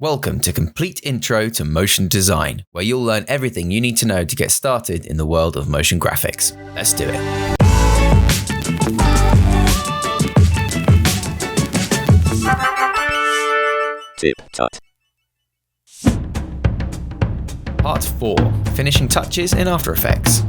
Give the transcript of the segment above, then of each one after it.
Welcome to Complete Intro to Motion Design, where you'll learn everything you need to know to get started in the world of motion graphics. Let's do it. TipTut. Part 4, Finishing Touches in After Effects.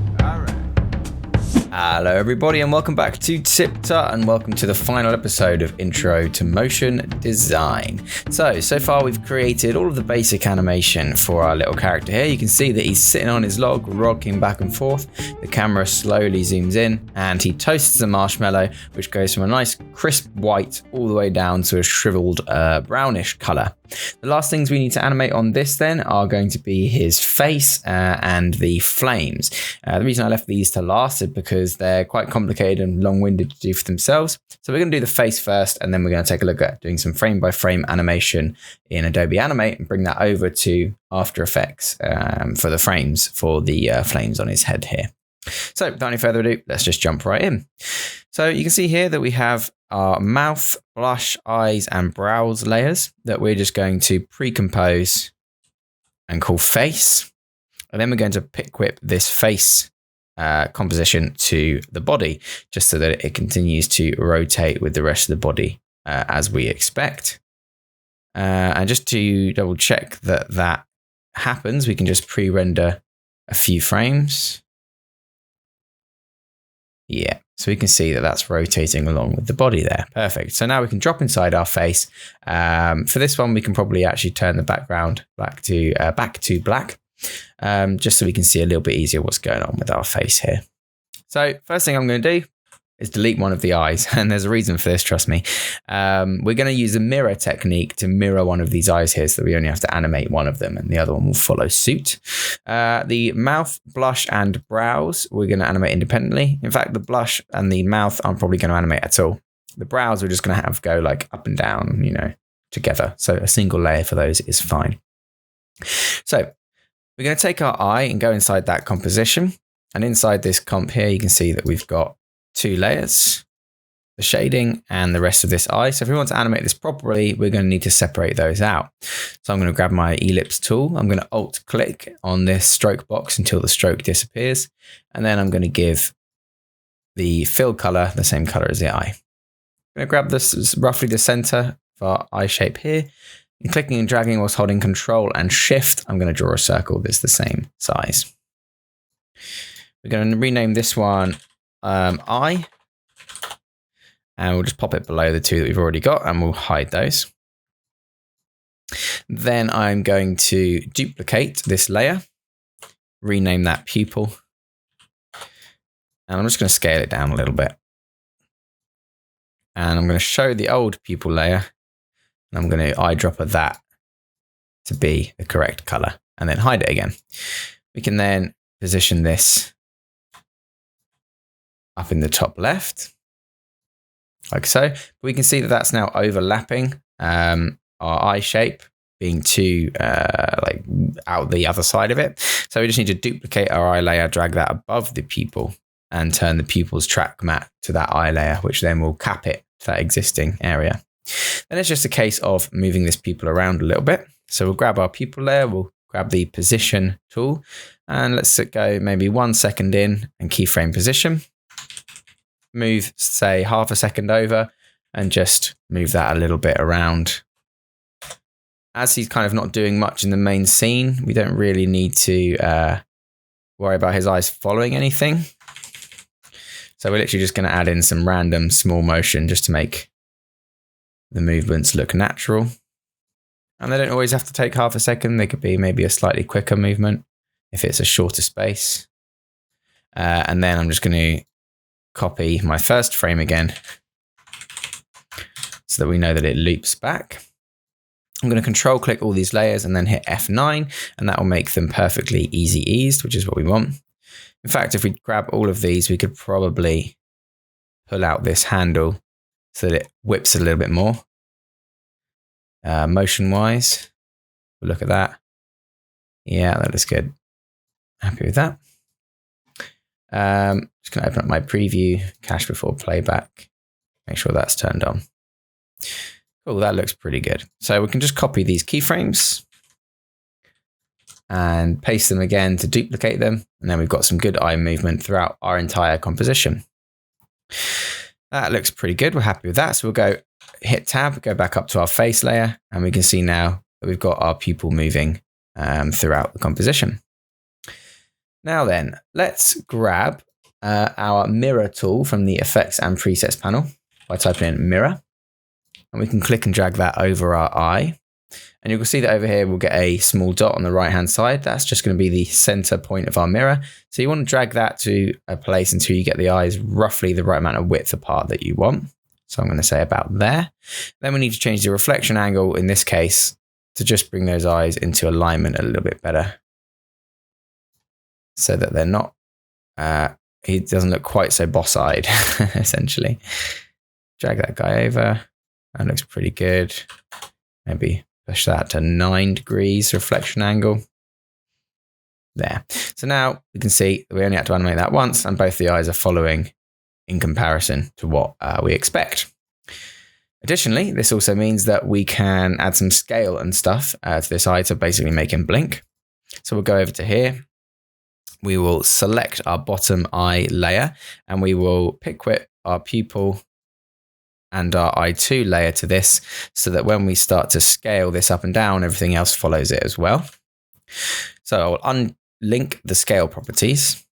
Hello everybody and welcome back to TipTut and welcome to the final episode of Intro to Motion Design. So far we've created all of the basic animation for our little character here. You can see that he's sitting on his log, rocking back and forth. The camera slowly zooms in and he toasts a marshmallow, which goes from a nice crisp white all the way down to a shriveled brownish color. The last things we need to animate on this then are going to be his face and the flames. The reason I left these to last is because they're quite complicated and long-winded to do for themselves. So we're going to do the face first, and then we're going to take a look at doing some frame-by-frame animation in Adobe Animate and bring that over to After Effects for the frames for the flames on his head here. So without any further ado, let's just jump right in. So you can see here that we have our mouth, blush, eyes, and brows layers that we're just going to pre-compose and call face. And then we're going to pick whip this face composition to the body, just so that it continues to rotate with the rest of the body as we expect. And just to double check that that happens, we can just pre-render a few frames. Yeah, so we can see that that's rotating along with the body there. Perfect. So now we can drop inside our face. For this one, we can probably actually turn the background back to black, just so we can see a little bit easier what's going on with our face here. So first thing I'm going to do is delete one of the eyes, and there's a reason for this, trust me. We're going to use the mirror technique to mirror one of these eyes here, so that we only have to animate one of them and the other one will follow suit. The mouth, blush, and brows, we're going to animate independently. In fact, the blush and the mouth aren't probably going to animate at all. The brows we're just going to have go like up and down, together. So a single layer for those is fine. So we're going to take our eye and go inside that composition. And inside this comp here, you can see that we've got two layers, the shading and the rest of this eye. So if we want to animate this properly, we're going to need to separate those out. So I'm going to grab my ellipse tool. I'm going to alt click on this stroke box until the stroke disappears. And then I'm going to give the fill color the same color as the eye. I'm going to grab this roughly the center of our eye shape here. And clicking and dragging whilst holding Control and Shift, I'm going to draw a circle that's the same size. We're going to rename this one eye, and we'll just pop it below the two that we've already got, and we'll hide those. Then I'm going to duplicate this layer, rename that pupil, and I'm just going to scale it down a little bit. And I'm going to show the old pupil layer, and I'm going to eyedropper that to be the correct color, and then hide it again. We can then position this up in the top left, like so. But we can see that that's now overlapping our eye shape, being too out the other side of it. So we just need to duplicate our eye layer, drag that above the pupil, and turn the pupil's track matte to that eye layer, which then will cap it to that existing area. Then it's just a case of moving this pupil around a little bit. So we'll grab our pupil layer, we'll grab the position tool, and let's go maybe 1 second in and keyframe position. Move, say, half a second over and just move that a little bit around. As he's kind of not doing much in the main scene, we don't really need to worry about his eyes following anything. So we're literally just going to add in some random small motion just to make the movements look natural. And they don't always have to take half a second. They could be maybe a slightly quicker movement if it's a shorter space. And then I'm just going to copy my first frame again so that we know that it loops back. I'm going to control click all these layers and then hit F9, and that will make them perfectly easy eased, which is what we want. In fact, if we grab all of these, we could probably pull out this handle so that it whips a little bit more. Motion wise, we'll look at that. Yeah, that looks good. Happy with that. Just going to open up my preview, cache before playback, make sure that's turned on. Cool, that looks pretty good. So we can just copy these keyframes and paste them again to duplicate them. And then we've got some good eye movement throughout our entire composition. That looks pretty good. We're happy with that. So we'll go hit tab, go back up to our face layer, and we can see now that we've got our pupil moving throughout the composition. Now then, let's grab our mirror tool from the effects and presets panel by typing in mirror. And we can click and drag that over our eye. And you can see that over here, we'll get a small dot on the right-hand side. That's just going to be the center point of our mirror. So you want to drag that to a place until you get the eyes roughly the right amount of width apart that you want. So I'm going to say about there. Then we need to change the reflection angle in this case to just bring those eyes into alignment a little bit better, so that they're not, he doesn't look quite so boss-eyed, essentially. Drag that guy over. That looks pretty good. Maybe push that to 9 degrees reflection angle. There. So now we can see we only had to animate that once, and both the eyes are following in comparison to what we expect. Additionally, this also means that we can add some scale and stuff to this eye to basically make him blink. So we'll go over to here. We will select our bottom eye layer, and we will pick our pupil and our eye2 layer to this, so that when we start to scale this up and down, everything else follows it as well. So I'll unlink the scale properties,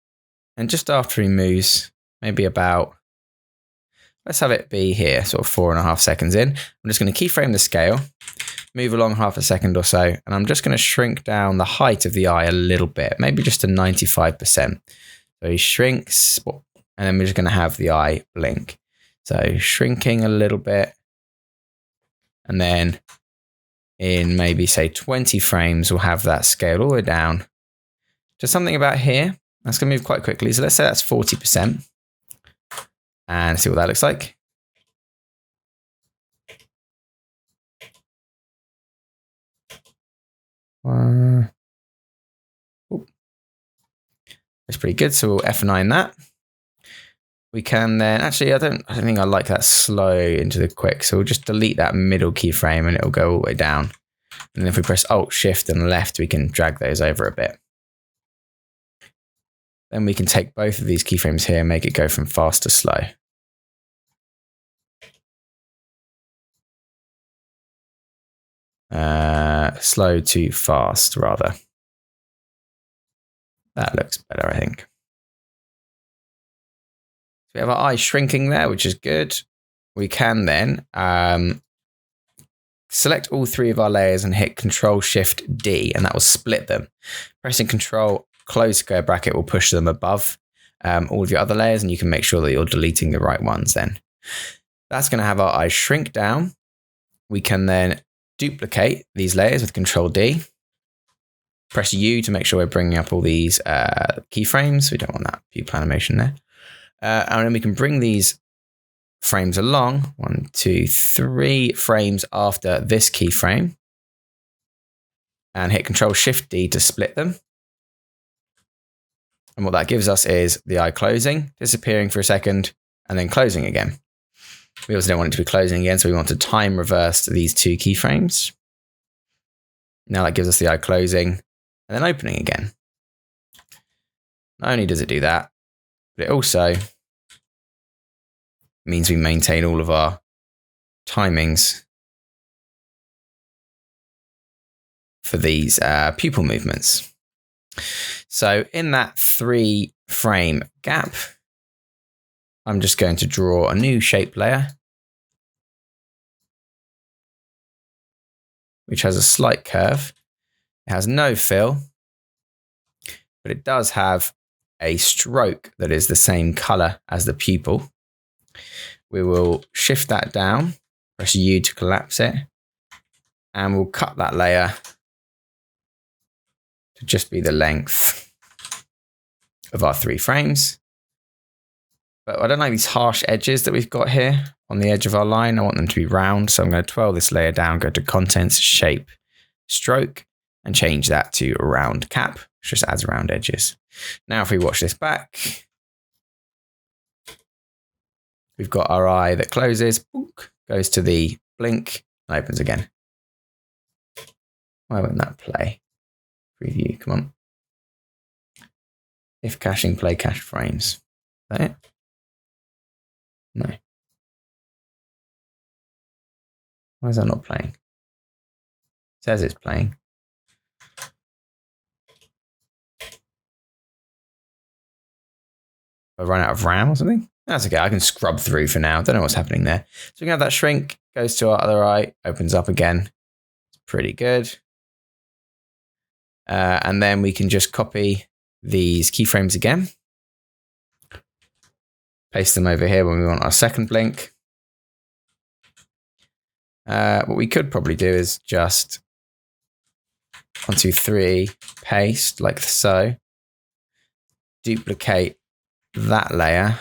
and just after he moves, maybe about, let's have it be here, sort of 4.5 seconds in. I'm just going to keyframe the scale, move along half a second or so, and I'm just going to shrink down the height of the eye a little bit, maybe just to 95%. So he shrinks, and then we're just going to have the eye blink. So shrinking a little bit, and then in maybe say 20 frames, we'll have that scaled all the way down to something about here. That's going to move quite quickly. So let's say that's 40%, and see what that looks like. That's pretty good. So we'll F9 that. We can then, actually, I don't think I like that slow into the quick. So we'll just delete that middle keyframe and it'll go all the way down. And then if we press Alt, Shift and left, we can drag those over a bit. Then we can take both of these keyframes here and make it go from fast to slow. Slow to fast, rather. That looks better, I think. We have our eye shrinking there, which is good. We can then select all 3 of our layers and hit Control-Shift-D, and that will split them. Pressing Control, close square bracket will push them above all of your other layers, and you can make sure that you're deleting the right ones then. That's going to have our eyes shrink down. We can then duplicate these layers with Control-D. Press U to make sure we're bringing up all these keyframes. We don't want that pupil animation there. And then we can bring these frames along, 1, 2, 3 frames after this keyframe, and hit Control-Shift-D to split them. And what that gives us is the eye closing, disappearing for a second, and then closing again. We also don't want it to be closing again, so we want to time reverse these 2 keyframes. Now that gives us the eye closing and then opening again. Not only does it do that, but it also means we maintain all of our timings for these pupil movements. So in that 3-frame gap, I'm just going to draw a new shape layer, which has a slight curve. It has no fill, but it does have a stroke that is the same color as the pupil. We will shift that down, press U to collapse it, and we'll cut that layer to just be the length of our 3 frames. But I don't like these harsh edges that we've got here on the edge of our line. I want them to be round, so I'm going to twirl this layer down, go to Contents, Shape, Stroke, and change that to Round Cap, which just adds round edges. Now, if we watch this back, we've got our eye that closes, goes to the blink, and opens again. Why won't that play? Preview, come on. If caching, play cache frames. Is that it? No. Why is that not playing? It says it's playing. I run out of RAM or something? That's okay, I can scrub through for now. Don't know what's happening there. So we can have that shrink, goes to our other eye, opens up again. It's pretty good. And then we can just copy these keyframes again. Paste them over here when we want our second blink. What we could probably do is just 1, 2, 3, paste like so. Duplicate that layer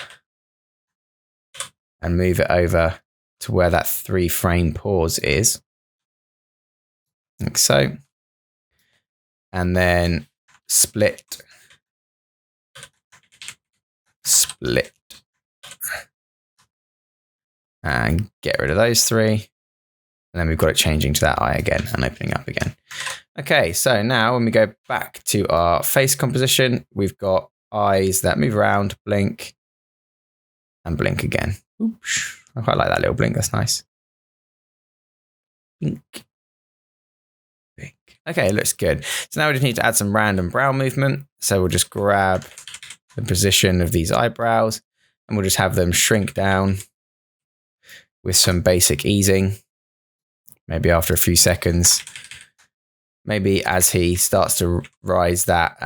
and move it over to where that 3 frame pause is. Like so. And then split. And get rid of those 3. And then we've got it changing to that eye again and opening up again. Okay, so now when we go back to our face composition, we've got eyes that move around, blink, and blink again. Oops, I quite like that little blink, that's nice. Blink. Blink. Okay, it looks good. So now we just need to add some random brow movement. So we'll just grab the position of these eyebrows and we'll just have them shrink down with some basic easing. Maybe after a few seconds. Maybe as he starts to rise that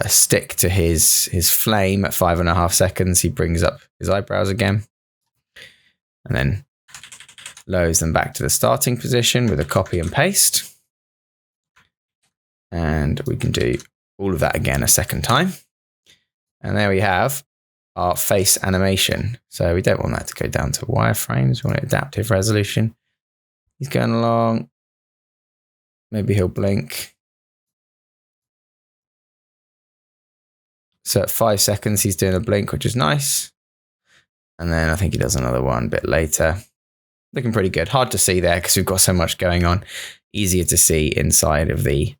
stick to his flame at 5.5 seconds, he brings up his eyebrows again. And then lowers them back to the starting position with a copy and paste. And we can do all of that again a second time. And there we have our face animation. So we don't want that to go down to wireframes. We want adaptive resolution. He's going along. Maybe he'll blink. So at 5 seconds, he's doing a blink, which is nice. And then I think he does another one a bit later. Looking pretty good. Hard to see there because we've got so much going on. Easier to see inside of the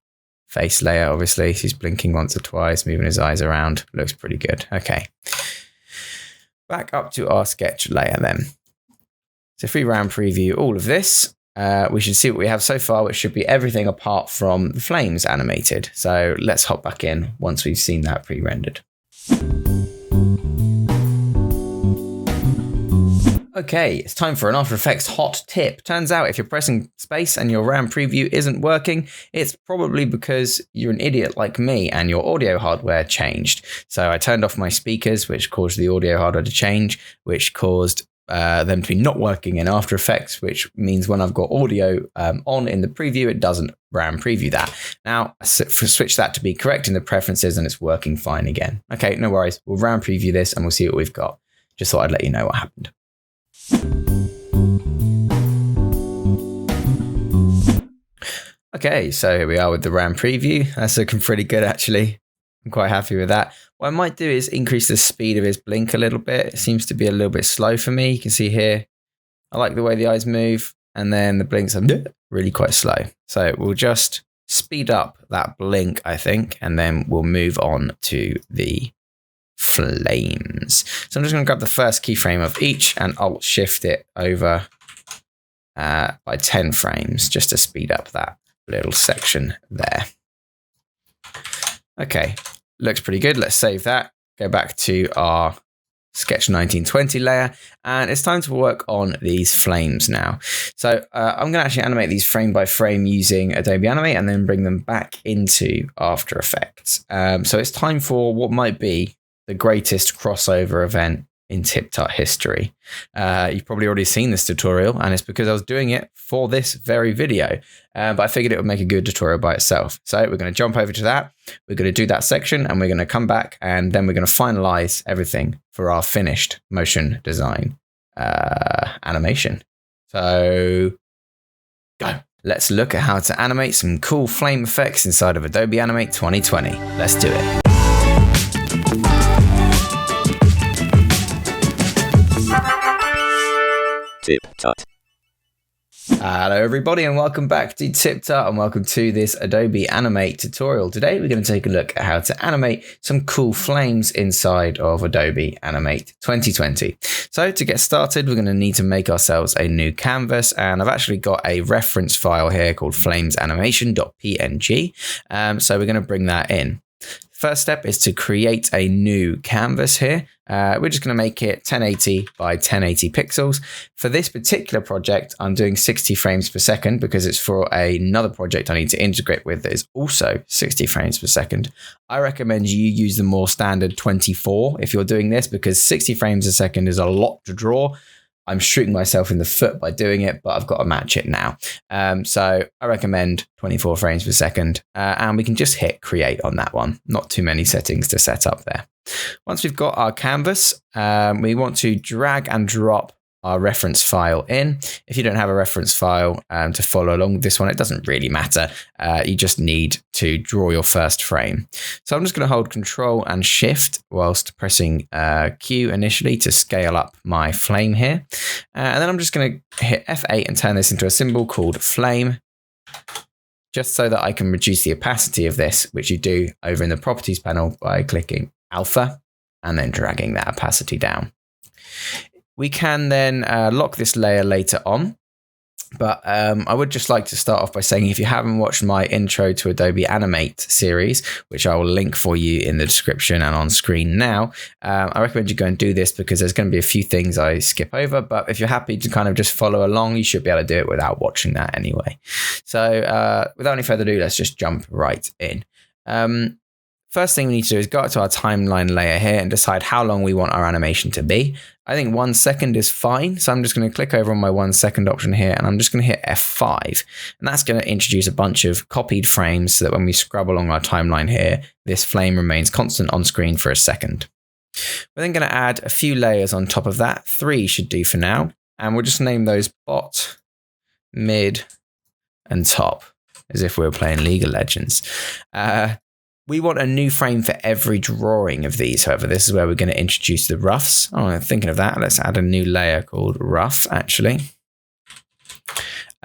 face layer, obviously. He's blinking once or twice, moving his eyes around. Looks pretty good. Okay. Back up to our sketch layer then. So if we round preview all of this, we should see what we have so far, which should be everything apart from the flames animated. So let's hop back in once we've seen that pre-rendered. Okay, it's time for an After Effects hot tip. Turns out if you're pressing space and your RAM preview isn't working, it's probably because you're an idiot like me and your audio hardware changed. So I turned off my speakers, which caused the audio hardware to change, which caused them to be not working in After Effects, which means when I've got audio on in the preview, it doesn't RAM preview that. Now, I switch that to be correct in the preferences and it's working fine again. Okay, no worries. We'll RAM preview this and we'll see what we've got. Just thought I'd let you know what happened. Okay, so here we are with the RAM preview. That's looking pretty good, actually. I'm quite happy with that. What I might do is increase the speed of his blink a little bit. It seems to be a little bit slow for me. You can see here, I like the way the eyes move, and then the blinks are really quite slow. So we'll just speed up that blink, I think, and then we'll move on to the flames. So I'm just going to grab the first keyframe of each and Alt Shift it over by 10 frames just to speed up that little section there. Okay, looks pretty good. Let's save that. Go back to our Sketch 1920 layer, and it's time to work on these flames now. So I'm going to actually animate these frame by frame using Adobe Animate and then bring them back into After Effects. So it's time for what might be the greatest crossover event in TipTut history. You've probably already seen this tutorial, and it's because I was doing it for this very video, but I figured it would make a good tutorial by itself. So we're going to jump over to that. We're going to do that section, and we're going to come back, and then we're going to finalize everything for our finished motion design animation. So go. Let's look at how to animate some cool flame effects inside of Adobe Animate 2020. Let's do it. TipTut. Hello everybody and welcome back to TipTut and welcome to this Adobe Animate tutorial. Today we're going to take a look at how to animate some cool flames inside of Adobe Animate 2020. So to get started, we're going to need to make ourselves a new canvas, and I've actually got a reference file here called flamesanimation.png. So we're going to bring that in. First step is to create a new canvas here. We're just going to make it 1080 by 1080 pixels. For this particular project, I'm doing 60 frames per second because it's for another project I need to integrate with that is also 60 frames per second. I recommend you use the more standard 24 if you're doing this, because 60 frames a second is a lot to draw. I'm shooting myself in the foot by doing it, but I've got to match it now. So I recommend 24 frames per second, and we can just hit create on that one. Not too many settings to set up there. Once we've got our canvas, we want to drag and drop our reference file in. If you don't have a reference file to follow along with this one, it doesn't really matter. You just need to draw your first frame. So I'm just going to hold Control and Shift whilst pressing Q initially to scale up my flame here. And then I'm just going to hit F8 and turn this into a symbol called flame, just so that I can reduce the opacity of this, which you do over in the properties panel by clicking alpha and then dragging that opacity down. We can then lock this layer later on, but I would just like to start off by saying, if you haven't watched my intro to Adobe Animate series, which I will link for you in the description and on screen now, I recommend you go and do this because there's going to be a few things I skip over, but if you're happy to kind of just follow along, you should be able to do it without watching that anyway. So without any further ado, let's just jump right in. First thing we need to do is go up to our timeline layer here and decide how long we want our animation to be. I think 1 second is fine. So I'm just going to click over on my 1 second option here, and I'm just going to hit F5. And that's going to introduce a bunch of copied frames so that when we scrub along our timeline here, this flame remains constant on screen for a second. We're then going to add a few layers on top of that. 3 should do for now. And we'll just name those bot, mid, and top, as if we were playing League of Legends. We want a new frame for every drawing of these. However, this is where we're going to introduce the roughs. Oh, I'm thinking of that. Let's add a new layer called rough, actually.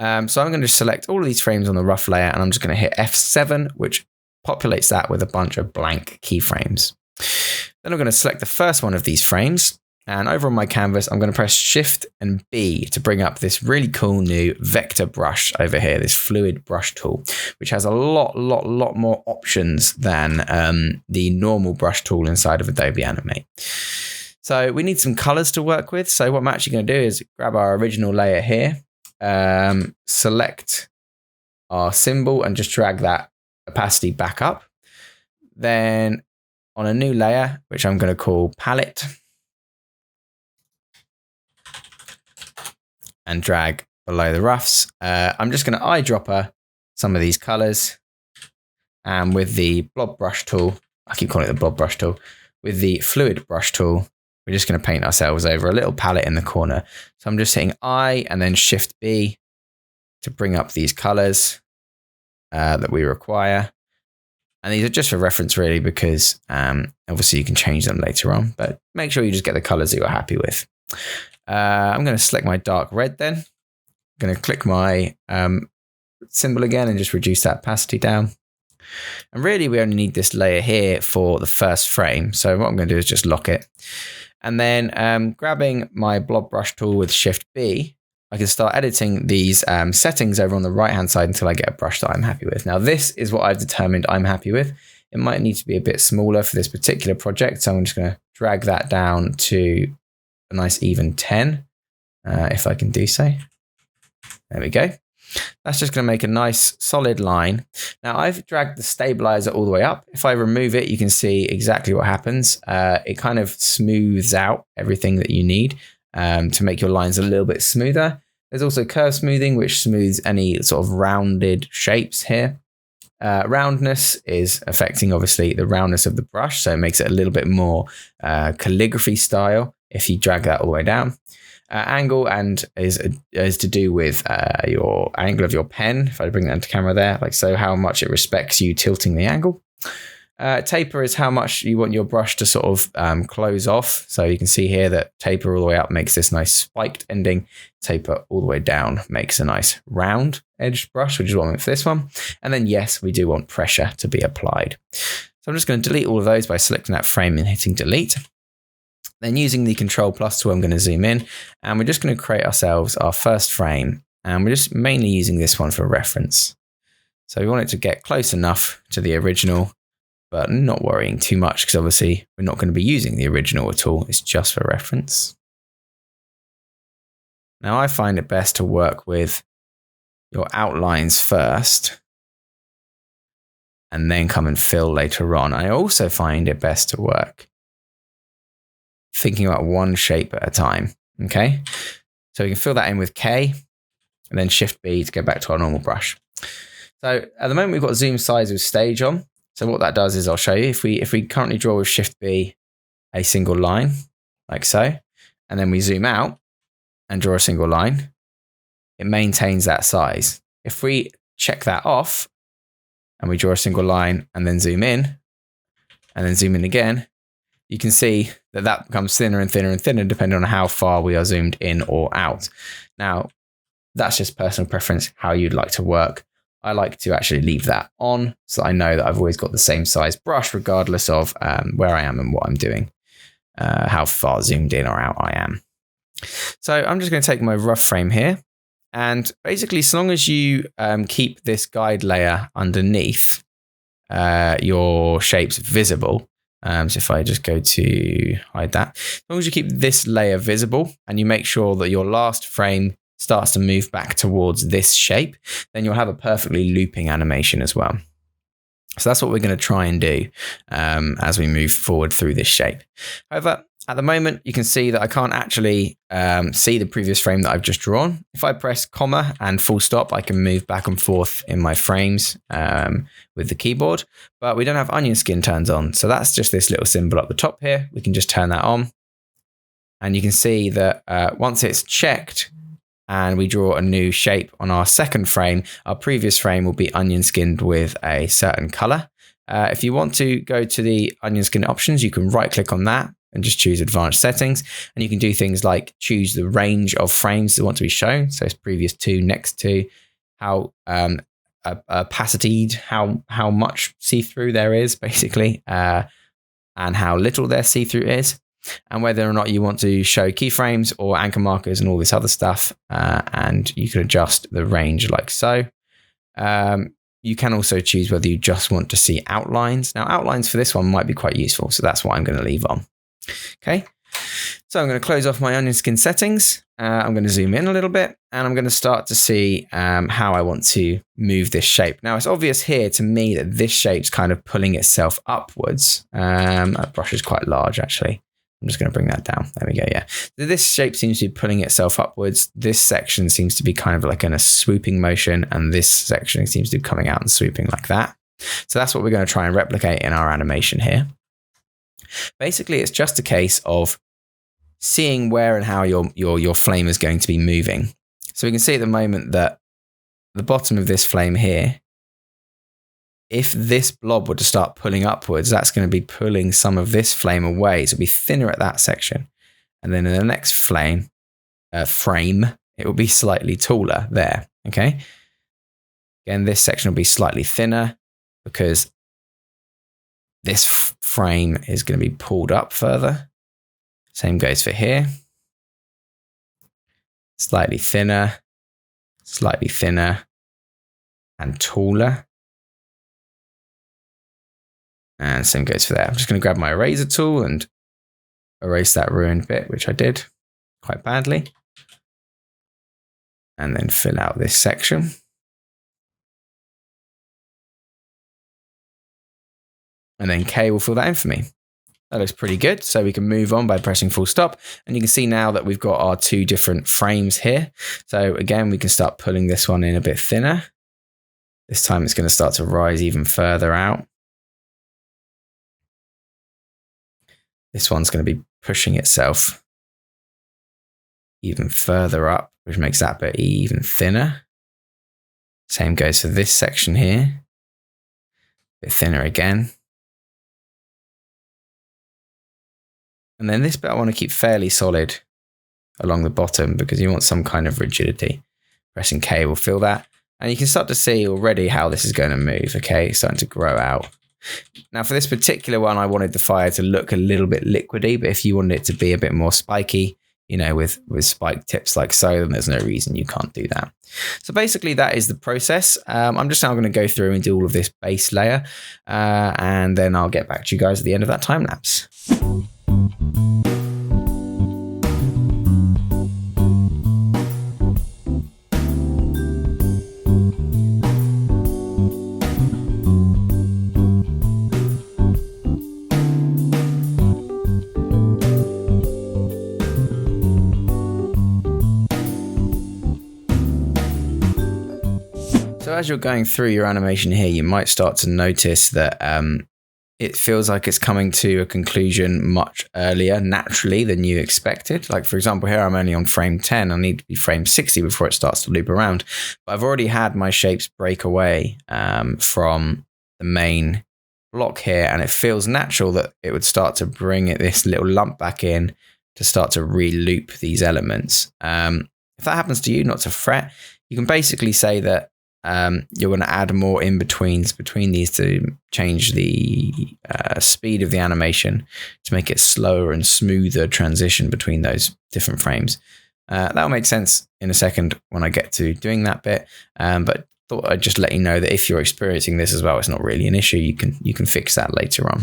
So I'm going to select all of these frames on the rough layer, and I'm just going to hit F7, which populates that with a bunch of blank keyframes. Then I'm going to select the first one of these frames. And over on my canvas, I'm going to press Shift and B to bring up this really cool new vector brush over here, this fluid brush tool, which has a lot more options than the normal brush tool inside of Adobe Animate. So we need some colors to work with. So what I'm actually going to do is grab our original layer here, select our symbol and just drag that opacity back up. Then on a new layer, which I'm going to call palette, and drag below the roughs. I'm just going to eyedropper some of these colors. And with the blob brush tool, I keep calling it the blob brush tool, with the fluid brush tool, we're just going to paint ourselves over a little palette in the corner. So I'm just hitting I and then Shift B to bring up these colors that we require. And these are just for reference really, because obviously you can change them later on, but make sure you just get the colors that you're happy with. I'm going to select my dark red then. I'm going to click my symbol again and just reduce that opacity down. And really we only need this layer here for the first frame. So what I'm going to do is just lock it. And then grabbing my blob brush tool with Shift B, I can start editing these settings over on the right hand side until I get a brush that I'm happy with. Now this is what I've determined I'm happy with. It might need to be a bit smaller for this particular project. So I'm just going to drag that down to a nice even 10, if I can do so. There we go. That's just going to make a nice solid line. Now I've dragged the stabilizer all the way up. If I remove it, you can see exactly what happens. It kind of smooths out everything that you need to make your lines a little bit smoother. There's also curve smoothing, which smooths any sort of rounded shapes here. Roundness is affecting obviously the roundness of the brush, so it makes it a little bit more calligraphy style if you drag that all the way down. Angle and is to do with your angle of your pen. If I bring that into camera there, like so, how much it respects you tilting the angle. Taper is how much you want your brush to sort of close off. So you can see here that taper all the way up makes this nice spiked ending. Taper all the way down makes a nice round edged brush, which is what I want for this one. And then yes, we do want pressure to be applied. So I'm just going to delete all of those by selecting that frame and hitting delete. Then using the Control+ tool, I'm going to zoom in and we're just going to create ourselves our first frame. And we're just mainly using this one for reference. So we want it to get close enough to the original, but not worrying too much because obviously we're not going to be using the original at all. It's just for reference. Now I find it best to work with your outlines first and then come and fill later on. I also find it best to work thinking about one shape at a time. Okay, so we can fill that in with K and then Shift B to go back to our normal brush. So at the moment we've got zoom size with stage on. So what that does is I'll show you, if we currently draw with Shift B a single line like so, and then we zoom out and draw a single line, it maintains that size. If we check that off and we draw a single line and then zoom in and then zoom in again, you can see that that becomes thinner and thinner and thinner depending on how far we are zoomed in or out. Now, that's just personal preference, how you'd like to work. I like to actually leave that on so I know that I've always got the same size brush regardless of where I am and what I'm doing, how far zoomed in or out I am. So I'm just going to take my rough frame here, and basically as long as you keep this guide layer underneath your shapes visible, so if I just go to hide that, as long as you keep this layer visible and you make sure that your last frame starts to move back towards this shape, then you'll have a perfectly looping animation as well. So that's what we're going to try and do as we move forward through this shape. However, at the moment, you can see that I can't actually see the previous frame that I've just drawn. If I press comma and full stop, I can move back and forth in my frames with the keyboard, but we don't have onion skin turned on. So that's just this little symbol up the top here. We can just turn that on. And you can see that once it's checked, and we draw a new shape on our second frame, our previous frame will be onion skinned with a certain color. If you want to go to the onion skin options, you can right click on that and just choose advanced settings. And you can do things like choose the range of frames that want to be shown. So it's previous to, next to, how opacityed, how much see-through there is basically, and how little their see-through is. And whether or not you want to show keyframes or anchor markers and all this other stuff. And you can adjust the range like so. You can also choose whether you just want to see outlines. Now, outlines for this one might be quite useful, so that's what I'm going to leave on. Okay, so I'm going to close off my onion skin settings. I'm going to zoom in a little bit, and I'm going to start to see how I want to move this shape. Now, it's obvious here to me that this shape's kind of pulling itself upwards. That brush is quite large, actually. I'm just going to bring that down. There we go. Yeah. This shape seems to be pulling itself upwards. This section seems to be kind of like in a swooping motion, and this section seems to be coming out and swooping like that. So that's what we're going to try and replicate in our animation here. Basically, it's just a case of seeing where and how your flame is going to be moving. So we can see at the moment that the bottom of this flame here, if this blob were to start pulling upwards, that's going to be pulling some of this flame away. So it'll be thinner at that section. And then in the next frame, it will be slightly taller there. Okay. Again, this section will be slightly thinner because this frame is going to be pulled up further. Same goes for here. Slightly thinner, and taller. And same goes for there. I'm just going to grab my eraser tool and erase that ruined bit, which I did quite badly. And then fill out this section. And then K will fill that in for me. That looks pretty good. So we can move on by pressing full stop. And you can see now that we've got our two different frames here. So again, we can start pulling this one in a bit thinner. This time it's going to start to rise even further out. This one's going to be pushing itself even further up, which makes that bit even thinner. Same goes for this section here. A bit thinner again. And then this bit I want to keep fairly solid along the bottom because you want some kind of rigidity. Pressing K will fill that. And you can start to see already how this is going to move. Okay, it's starting to grow out. Now for this particular one, I wanted the fire to look a little bit liquidy, but if you wanted it to be a bit more spiky, you know, with spike tips like so, then there's no reason you can't do that. So basically that is the process. I'm just now going to go through and do all of this base layer, and then I'll get back to you guys at the end of that time lapse. So as you're going through your animation here, you might start to notice that it feels like it's coming to a conclusion much earlier naturally than you expected. Like for example, here I'm only on frame 10. I need to be frame 60 before it starts to loop around. But I've already had my shapes break away from the main block here, and it feels natural that it would start to bring this little lump back in to start to re-loop these elements. If that happens to you, not to fret. You can basically say that you're going to add more in-betweens between these to change the speed of the animation to make it slower and smoother transition between those different frames. That'll make sense in a second when I get to doing that bit, but thought I'd just let you know that if you're experiencing this as well, it's not really an issue. You can fix that later on.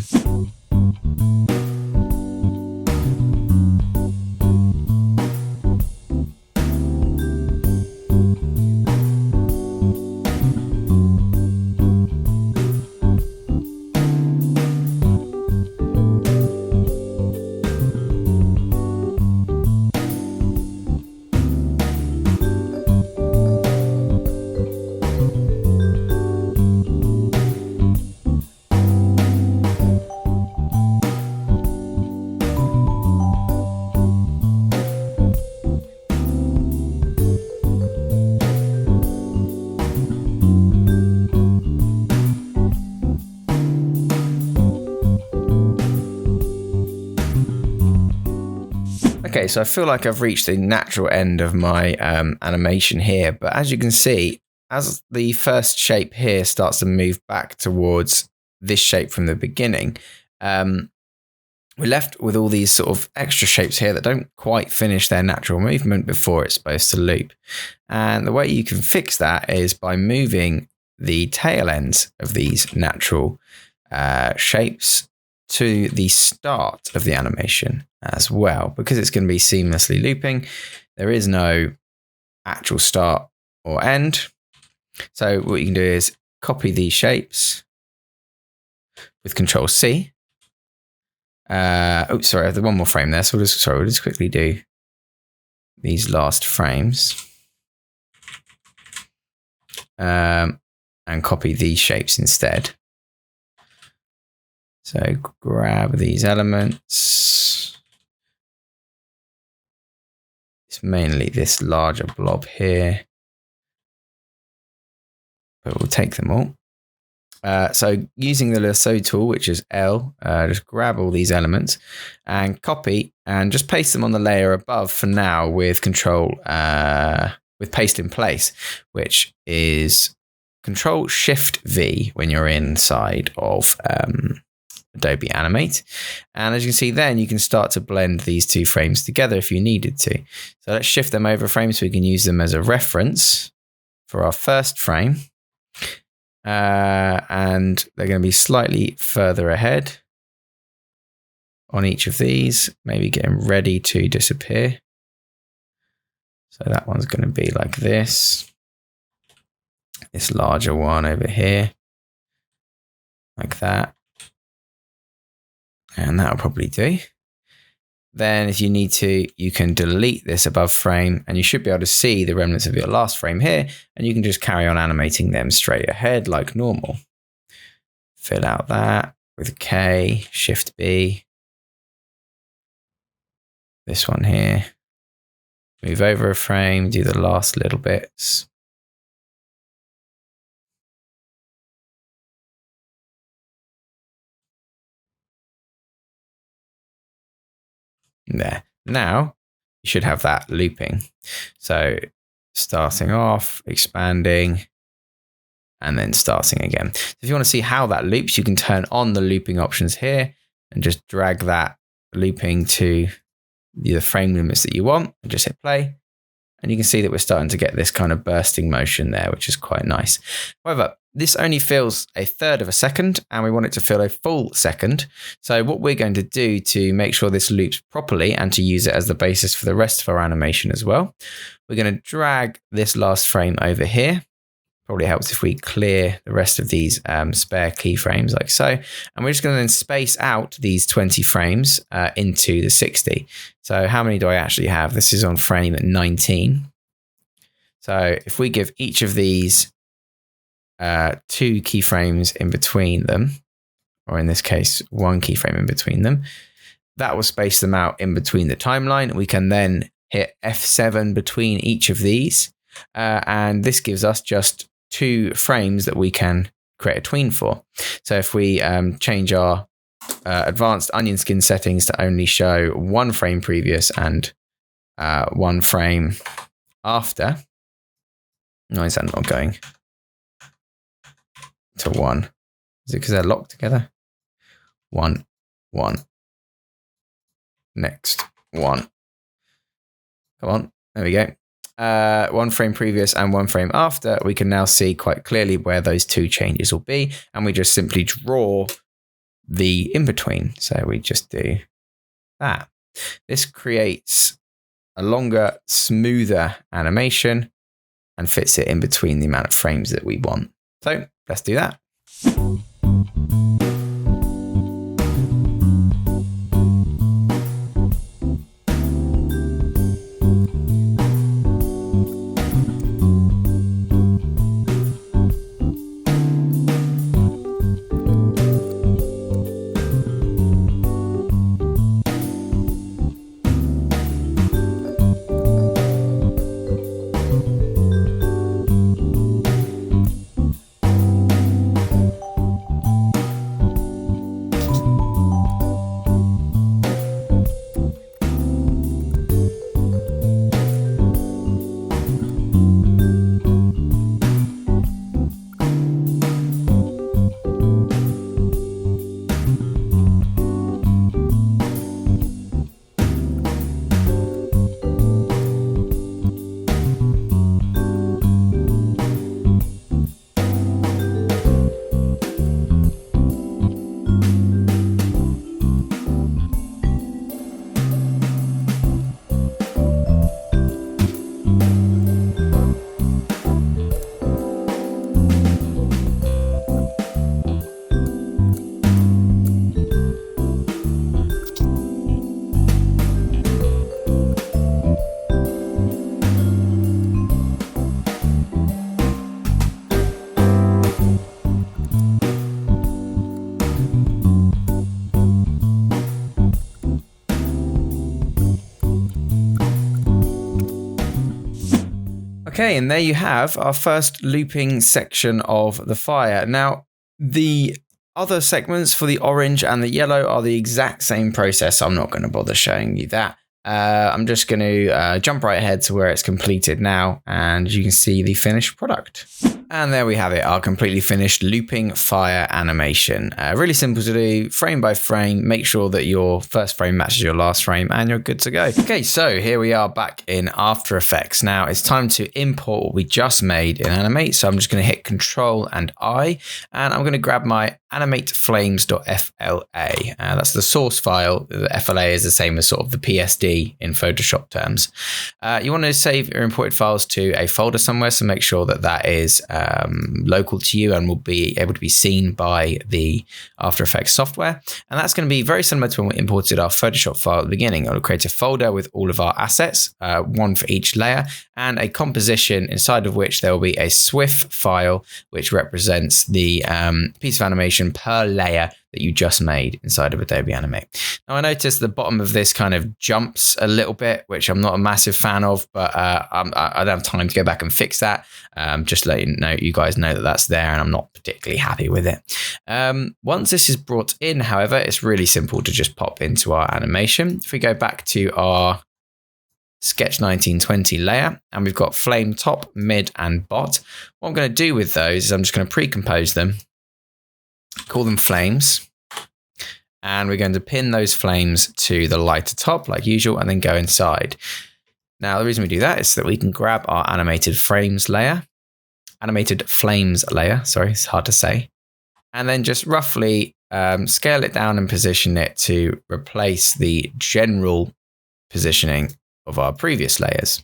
Okay, so I feel like I've reached the natural end of my animation here, but as you can see, as the first shape here starts to move back towards this shape from the beginning, we're left with all these sort of extra shapes here that don't quite finish their natural movement before it's supposed to loop. And the way you can fix that is by moving the tail ends of these natural shapes to the start of the animation as well, because it's going to be seamlessly looping. There is no actual start or end. So what you can do is copy these shapes with Control C. Oops, sorry, I have one more frame there. So we'll just quickly do these last frames. And copy these shapes instead. So grab these elements. It's mainly this larger blob here, but we'll take them all. So using the lasso tool, which is L, just grab all these elements and copy and just paste them on the layer above for now with with paste in place, which is Control Shift V when you're inside of Adobe Animate. And as you can see, then you can start to blend these two frames together if you needed to. So let's shift them over frames so we can use them as a reference for our first frame. And they're going to be slightly further ahead on each of these, maybe getting ready to disappear. So that one's going to be like this. This larger one over here, like that. And that'll probably do. Then if you need to, you can delete this above frame and you should be able to see the remnants of your last frame here, and you can just carry on animating them straight ahead like normal. Fill out that with K, Shift B. This one here. Move over a frame, do the last little bits. There. Now you should have that looping. So starting off, expanding, and then starting again. So if you want to see how that loops, you can turn on the looping options here and just drag that looping to the frame limits that you want and just hit play. And you can see that we're starting to get this kind of bursting motion there, which is quite nice. However, this only fills a third of a second and we want it to fill a full second. So what we're going to do to make sure this loops properly and to use it as the basis for the rest of our animation as well, we're going to drag this last frame over here. Probably helps if we clear the rest of these spare keyframes like so. And we're just going to then space out these 20 frames into the 60. So how many do I actually have? This is on frame 19. So if we give each of these 2 keyframes in between them, or in this case, 1 keyframe in between them, that will space them out in between the timeline. We can then hit F7 between each of these. And this gives us just 2 frames that we can create a tween for. So if we change our advanced onion skin settings to only show 1 frame previous and 1 frame after, no, is that not going to 1? Is it because they're locked together? 1, 1. Next 1. Come on, there we go. 1 frame previous and 1 frame after, we can now see quite clearly where those 2 changes will be. And we just simply draw the in-between. So we just do that. This creates a longer, smoother animation and fits it in between the amount of frames that we want. So let's do that. Okay, and there you have our first looping section of the fire. Now, the other segments for the orange and the yellow are the exact same process. I'm not going to bother showing you that. I'm just going to jump right ahead to where it's completed now, and you can see the finished product. And there we have it, our completely finished looping fire animation. Really simple to do, frame by frame. Make sure that your first frame matches your last frame and you're good to go. Okay, so here we are back in After Effects. Now it's time to import what we just made in Animate. So I'm just going to hit Control and I, and I'm going to grab my animateflames.fla. That's the source file. The FLA is the same as sort of the PSD in Photoshop terms. You want to save your imported files to a folder somewhere, so make sure that that is local to you and will be able to be seen by the After Effects software. And that's going to be very similar to when we imported our Photoshop file at the beginning. I'll create a folder with all of our assets, 1 for each layer, and a composition inside of which there will be a SWF file, which represents the piece of animation per layer that you just made inside of Adobe Animate. Now I noticed the bottom of this kind of jumps a little bit, which I'm not a massive fan of, but I don't have time to go back and fix that. Just let you guys know that that's there, and I'm not particularly happy with it. Once this is brought in, however, it's really simple to just pop into our animation. If we go back to our Sketch 1920 layer, and we've got flame top, mid, and bot. What I'm going to do with those is I'm just going to pre-compose them, call them flames, and we're going to pin those flames to the lighter top like usual, and then go inside. Now, the reason we do that is so that we can grab our animated flames layer, sorry, it's hard to say, and then just roughly scale it down and position it to replace the general positioning of our previous layers.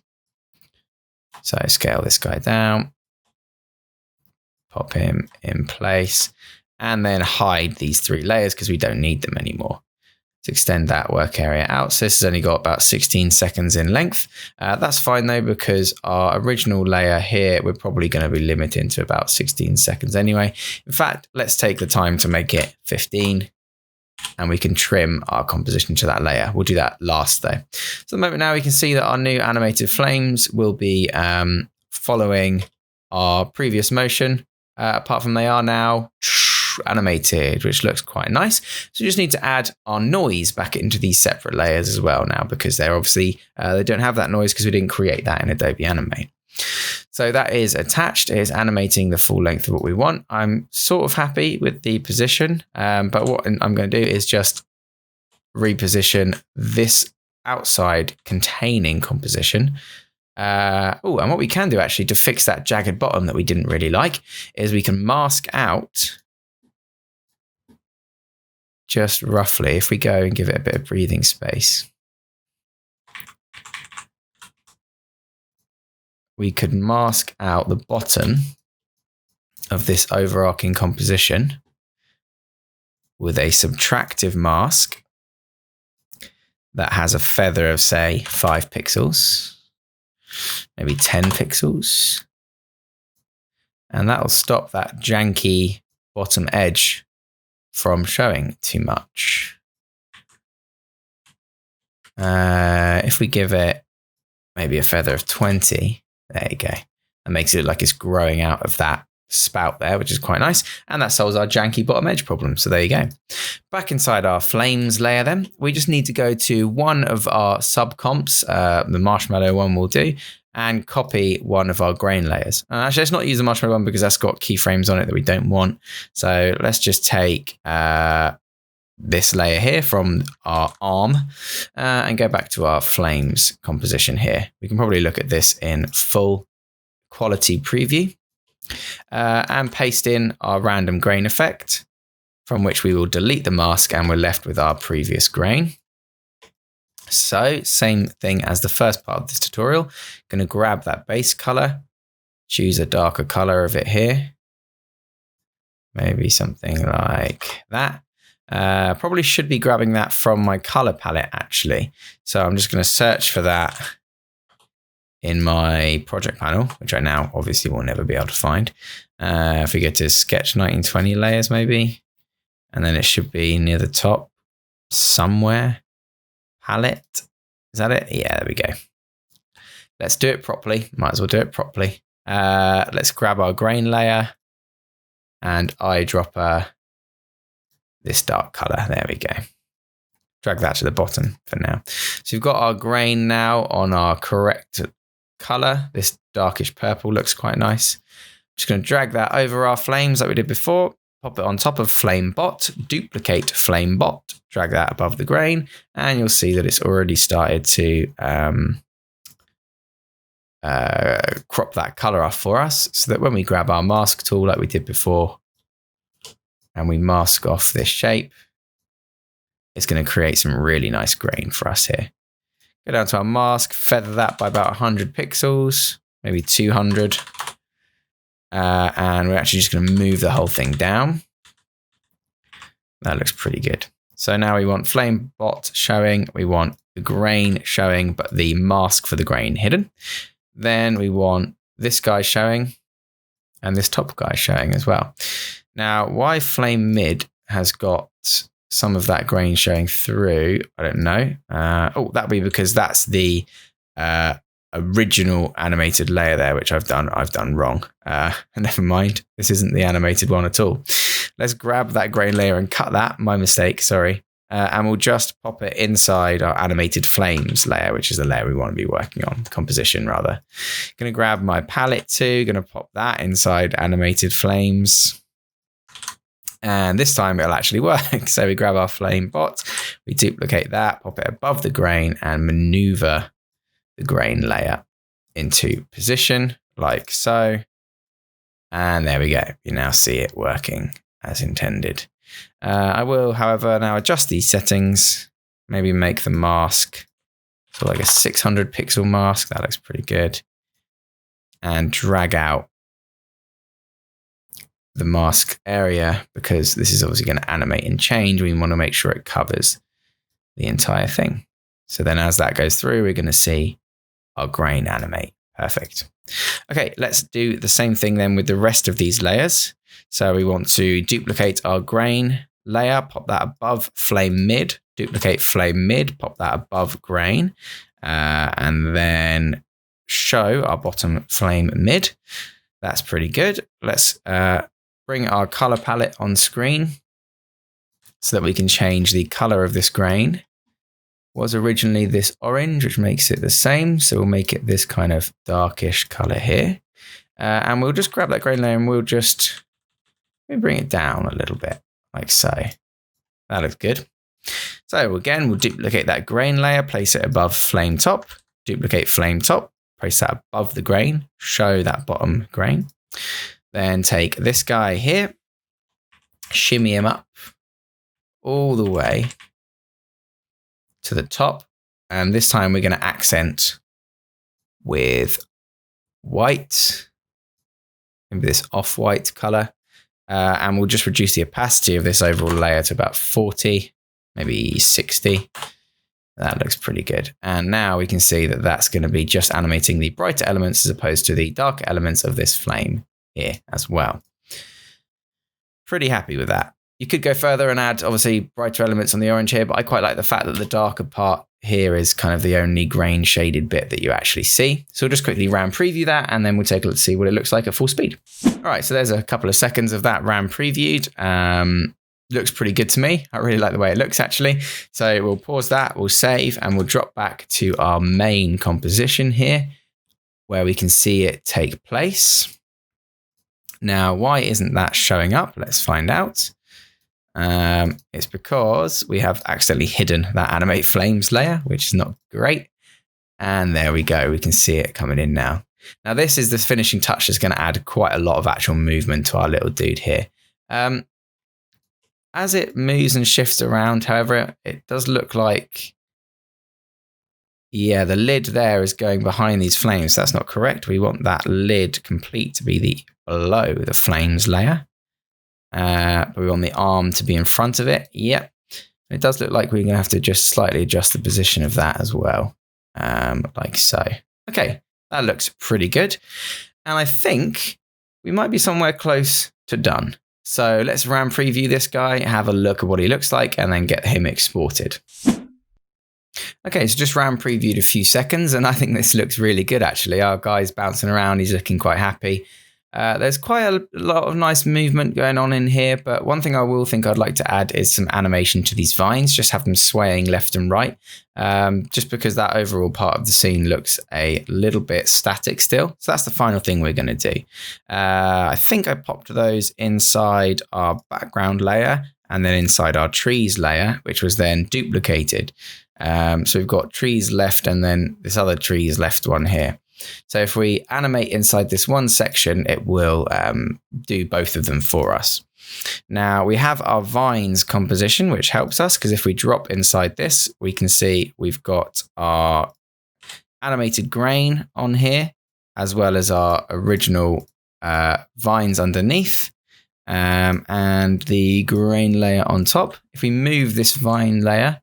So scale this guy down, pop him in place, and then hide these 3 layers because we don't need them anymore. Let's extend that work area out. So this has only got about 16 seconds in length. That's fine though, because our original layer here, we're probably going to be limiting to about 16 seconds anyway. In fact, let's take the time to make it 15. And we can trim our composition to that layer. We'll do that last though. So at the moment now we can see that our new animated flames will be following our previous motion, apart from they are now animated, which looks quite nice. So we just need to add our noise back into these separate layers as well now, because they're obviously, they don't have that noise because we didn't create that in Adobe Animate. So that is attached. It is animating the full length of what we want. I'm sort of happy with the position, but what I'm going to do is just reposition this outside containing composition. And what we can do actually to fix that jagged bottom that we didn't really like is we can mask out just roughly, if we go and give it a bit of breathing space. We could mask out the bottom of this overarching composition with a subtractive mask that has a feather of, say, 5 pixels, maybe 10 pixels. And that will stop that janky bottom edge from showing too much. If we give it maybe a feather of 20, there you go. That makes it look like it's growing out of that spout there, which is quite nice. And that solves our janky bottom edge problem. So there you go. Back inside our flames layer then, we just need to go to one of our subcomps, the marshmallow one will do, and copy one of our grain layers. Actually, let's not use the marshmallow one because that's got keyframes on it that we don't want. So let's just take this layer here from our arm and go back to our flames composition here. We can probably look at this in full quality preview and paste in our random grain effect, from which we will delete the mask and we're left with our previous grain. So same thing as the first part of this tutorial. Going to grab that base color, choose a darker color of it here. Maybe something like that. Probably should be grabbing that from my color palette actually. So I'm just going to search for that in my project panel, which I now obviously will never be able to find. If we go to Sketch 1920 layers maybe, and then it should be near the top somewhere. Palette, is that it? Yeah, there we go. Let's do it properly. Might as well do it properly. Let's grab our grain layer and eyedropper this dark color. There we go. Drag that to the bottom for now. So we've got our grain now on our correct color. This darkish purple looks quite nice. Just going to drag that over our flames like we did before. Pop it on top of flame bot, duplicate flame bot, drag that above the grain, and you'll see that it's already started to crop that color off for us, so that when we grab our mask tool like we did before and we mask off this shape, it's going to create some really nice grain for us here. Go down to our mask, feather that by about 100 pixels, maybe 200. And we're actually just going to move the whole thing down. That looks pretty good. So now we want flame bot showing, we want the grain showing, but the mask for the grain hidden. Then we want this guy showing and this top guy showing as well. Now, why flame mid has got some of that grain showing through. I don't know. That'd be because that's the original animated layer there, which I've done wrong. Never mind. This isn't the animated one at all. Let's grab that grain layer and cut that. My mistake, sorry. And we'll just pop it inside our animated flames layer, which is the layer we want to be working on, composition rather. Going to grab my palette too, going to pop that inside animated flames. And this time it'll actually work. So we grab our flame bot, we duplicate that, pop it above the grain and maneuver the grain layer into position like so. And there we go. You now see it working as intended. I will, however, now adjust these settings, maybe make the mask so like a 600 pixel mask. That looks pretty good. And drag out the mask area because this is obviously going to animate and change. We want to make sure it covers the entire thing. So then as that goes through, we're going to see our grain animate. Perfect. Okay, let's do the same thing then with the rest of these layers. So we want to duplicate our grain layer, pop that above flame mid, duplicate flame mid, pop that above grain, and then show our bottom flame mid. That's pretty good. Let's bring our color palette on screen so that we can change the color of this grain. Was originally this orange, which makes it the same. So we'll make it this kind of darkish color here. And we'll just grab that grain layer and we'll just bring it down a little bit like so. That looks good. So again, we'll duplicate that grain layer, place it above flame top, duplicate flame top, place that above the grain, show that bottom grain. Then take this guy here, shimmy him up all the way to the top. And this time we're going to accent with white, maybe this off-white color. And we'll just reduce the opacity of this overall layer to about 40, maybe 60. That looks pretty good. And now we can see that that's going to be just animating the brighter elements as opposed to the darker elements of this flame here as well. Pretty happy with that. You could go further and add obviously brighter elements on the orange here, but I quite like the fact that the darker part here is kind of the only grain shaded bit that you actually see. So we'll just quickly RAM preview that and then we'll take a look to see what it looks like at full speed. All right, so there's a couple of seconds of that RAM previewed. Looks pretty good to me. I really like the way it looks actually. So we'll pause that, we'll save, and we'll drop back to our main composition here where we can see it take place. Now, why isn't that showing up? Let's find out. It's because we have accidentally hidden that animate flames layer, which is not great. And there we go. We can see it coming in now. Now, this is the finishing touch that's going to add quite a lot of actual movement to our little dude here. As it moves and shifts around, however, it does look like, yeah, the lid there is going behind these flames. That's not correct. We want that lid complete to be below the flames layer. But we want the arm to be in front of it. Yep. It does look like we're going to have to just slightly adjust the position of that as well. Like so. Okay, that looks pretty good. And I think we might be somewhere close to done. So let's RAM preview this guy, have a look at what he looks like, and then get him exported. Okay, so just RAM previewed a few seconds, and I think this looks really good actually. Our guy's bouncing around, he's looking quite happy. There's quite a lot of nice movement going on in here, but one thing I will think I'd like to add is some animation to these vines, just have them swaying left and right, just because that overall part of the scene looks a little bit static still. So that's the final thing we're going to do. I think I popped those inside our background layer and then inside our trees layer, which was then duplicated. So we've got trees left and then this other trees left one here. So if we animate inside this one section, it will do both of them for us. Now we have our vines composition, which helps us because if we drop inside this, we can see we've got our animated grain on here, as well as our original vines underneath and the grain layer on top. If we move this vine layer,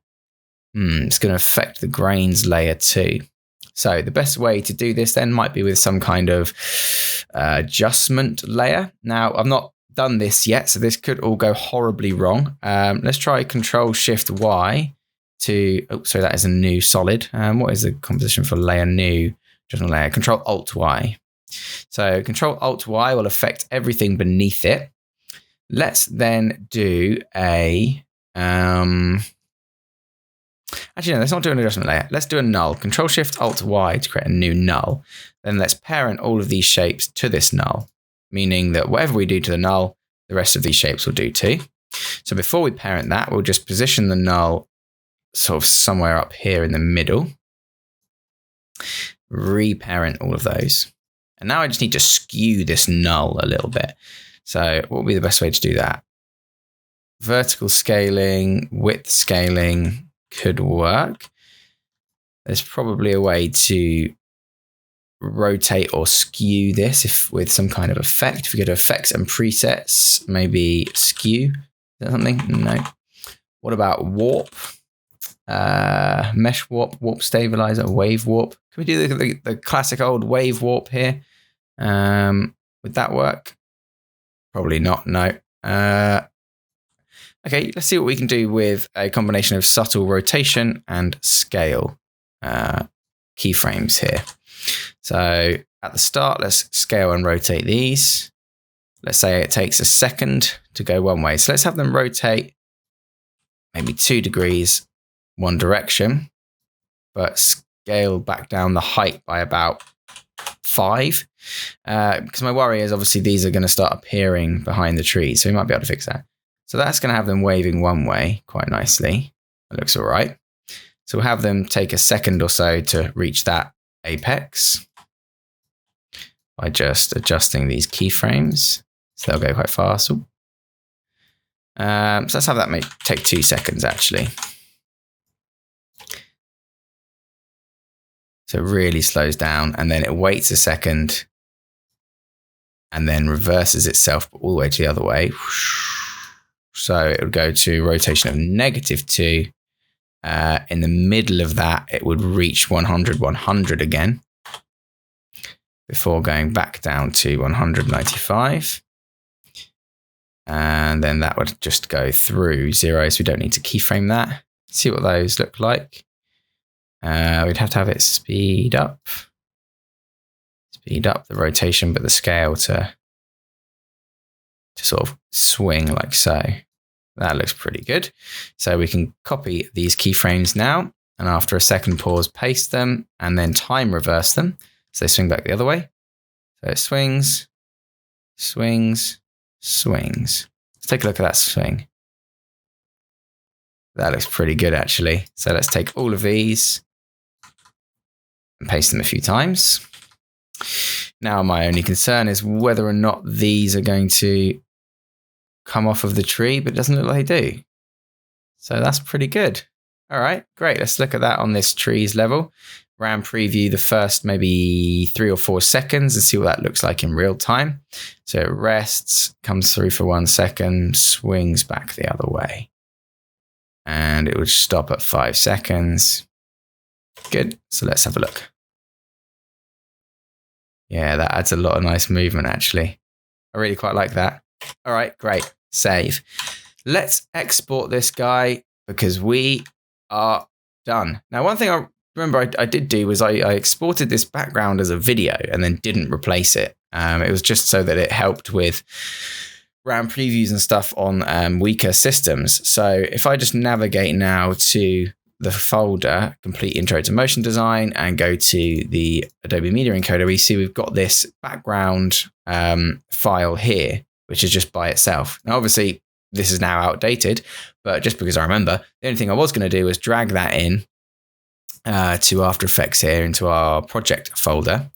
it's going to affect the grains layer too. So the best way to do this then might be with some kind of adjustment layer. Now, I've not done this yet, so this could all go horribly wrong. Let's try Control-Shift-Y to, oh, sorry, that is a new solid. What is the composition for layer new? General layer, Control-Alt-Y. So Control-Alt-Y will affect everything beneath it. Let's then do a, actually, no, let's not do an adjustment layer. Let's do a null. Control-Shift-Alt-Y to create a new null. Then let's parent all of these shapes to this null, meaning that whatever we do to the null, the rest of these shapes will do too. So before we parent that, we'll just position the null sort of somewhere up here in the middle. Reparent all of those. And now I just need to skew this null a little bit. So what would be the best way to do that? Vertical scaling, width scaling could work. There's probably a way to rotate or skew this with some kind of effect. If we go to effects and presets, maybe skew. Is that something? No. What about warp? Mesh warp, warp stabilizer, wave warp. Can we do the classic old wave warp here? Would that work? Probably not, no. Okay, let's see what we can do with a combination of subtle rotation and scale keyframes here. So at the start, let's scale and rotate these. Let's say it takes a second to go one way. So let's have them rotate maybe 2 degrees one direction, but scale back down the height by about 5. Because my worry is obviously these are going to start appearing behind the trees. So we might be able to fix that. So that's going to have them waving one way quite nicely. It looks all right. So we'll have them take a second or so to reach that apex by just adjusting these keyframes. So they'll go quite fast. So let's have that take 2 seconds actually. So it really slows down and then it waits a second and then reverses itself all the way to the other way. So it would go to rotation of -2. In the middle of that, it would reach 100, 100 again before going back down to 195. And then that would just go through 0. So we don't need to keyframe that. See what those look like. We'd have to have it speed up the rotation, but the scale to sort of swing like so. That looks pretty good. So we can copy these keyframes now, and after a second pause, paste them, and then time reverse them. So they swing back the other way. So it swings, swings, swings. Let's take a look at that swing. That looks pretty good, actually. So let's take all of these and paste them a few times. Now, my only concern is whether or not these are going to come off of the tree, but it doesn't look like they do. So that's pretty good. All right, great. Let's look at that on this trees level. RAM preview the first maybe 3 or 4 seconds and see what that looks like in real time. So it rests, comes through for 1 second, swings back the other way. And it would stop at 5 seconds. Good. So let's have a look. Yeah, that adds a lot of nice movement, actually. I really quite like that. All right, great. Save. Let's export this guy because we are done. Now, one thing I remember I did do was I exported this background as a video and then didn't replace it. It was just so that it helped with RAM previews and stuff on weaker systems. So if I just navigate now to the folder, Complete Intro to Motion Design, and go to the Adobe Media Encoder, we see we've got this background file here, which is just by itself. Now, obviously, this is now outdated, but just because I remember, the only thing I was going to do was drag that in to After Effects here into our project folder.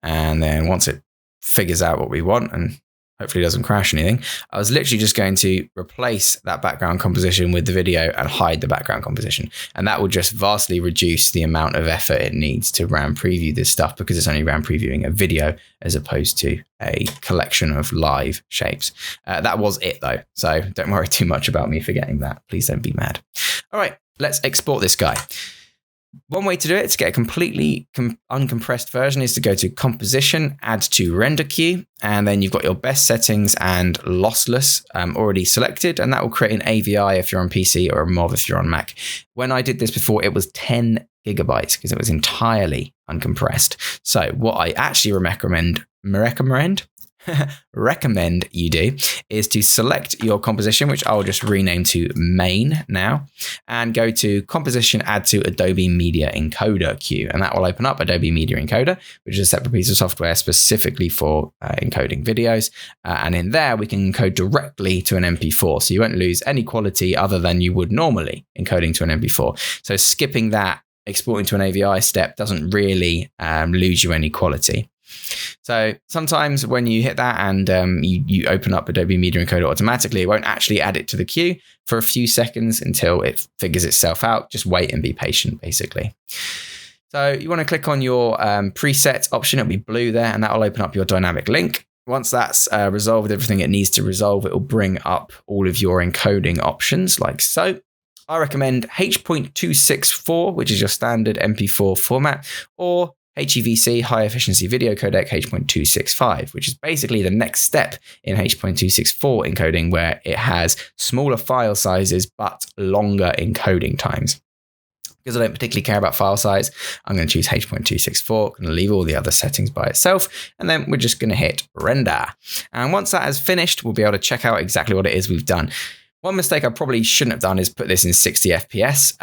And then once it figures out what we want and hopefully doesn't crash anything, I was literally just going to replace that background composition with the video and hide the background composition. And that will just vastly reduce the amount of effort it needs to RAM preview this stuff because it's only RAM previewing a video as opposed to a collection of live shapes. That was it though. So don't worry too much about me forgetting that. Please don't be mad. All right, let's export this guy. One way to do it to get a completely uncompressed version is to go to Composition, Add to Render Queue, and then you've got your best settings and lossless already selected, and that will create an AVI if you're on PC or a MOV if you're on Mac. When I did this before, it was 10 gigabytes because it was entirely uncompressed. So what I actually recommend you do is to select your composition, which I'll just rename to main now, and go to Composition, Add to Adobe Media Encoder queue, and that will open up Adobe Media Encoder, which is a separate piece of software specifically for encoding videos, and in there we can encode directly to an MP4, so you won't lose any quality other than you would normally encoding to an MP4. So skipping that exporting to an AVI step doesn't really lose you any quality. So sometimes when you hit that and you open up Adobe Media Encoder automatically, it won't actually add it to the queue for a few seconds until it figures itself out. Just wait and be patient, basically. So you want to click on your preset option. It'll be blue there, and that will open up your dynamic link. Once that's resolved everything it needs to resolve, it will bring up all of your encoding options like so. I recommend H.264, which is your standard MP4 format, or HEVC, High Efficiency Video Codec H.265, which is basically the next step in H.264 encoding, where it has smaller file sizes but longer encoding times. Because I don't particularly care about file size, I'm going to choose H.264, going to leave all the other settings by itself, and then we're just going to hit render. And once that has finished, we'll be able to check out exactly what it is we've done. One mistake I probably shouldn't have done is put this in 60 FPS,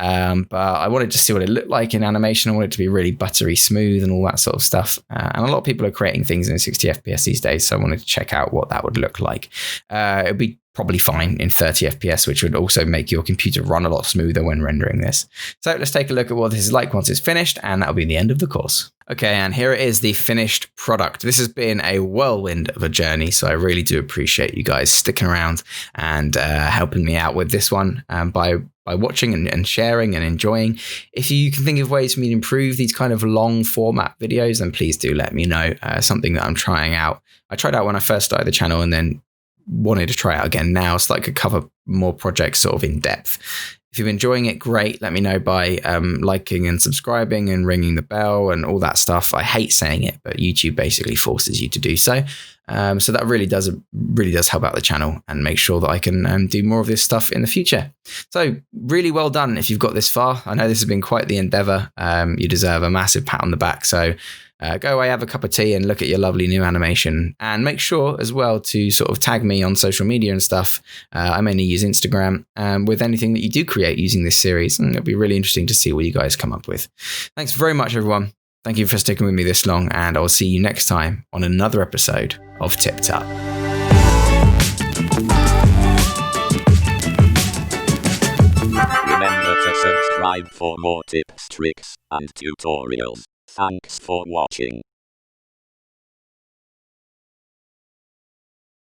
but I wanted to see what it looked like in animation. I wanted it to be really buttery smooth and all that sort of stuff. And a lot of people are creating things in 60 FPS these days, so I wanted to check out what that would look like. It would be probably fine in 30 FPS, which would also make your computer run a lot smoother when rendering this. So let's take a look at what this is like once it's finished, and that'll be the end of the course. Okay, and here it is, the finished product. This has been a whirlwind of a journey, so I really do appreciate you guys sticking around and helping me out with this one by watching and sharing and enjoying. If you can think of ways for me to improve these kind of long format videos, then please do let me know. Something that I'm trying out. I tried out when I first started the channel and then wanted to try out again now, so that I could cover more projects sort of in depth. If you're enjoying it, great. Let me know by liking and subscribing and ringing the bell and all that stuff. I hate saying it, but YouTube basically forces you to do so. So that really does help out the channel and make sure that I can do more of this stuff in the future. So really well done if you've got this far. I know this has been quite the endeavor. You deserve a massive pat on the back. So go away, have a cup of tea and look at your lovely new animation, and make sure as well to sort of tag me on social media and stuff. I mainly use Instagram with anything that you do create using this series, and it'll be really interesting to see what you guys come up with. Thanks very much, everyone. Thank you for sticking with me this long, and I'll see you next time on another episode of TipTut. Remember to subscribe for more tips, tricks, and tutorials. Thanks for watching.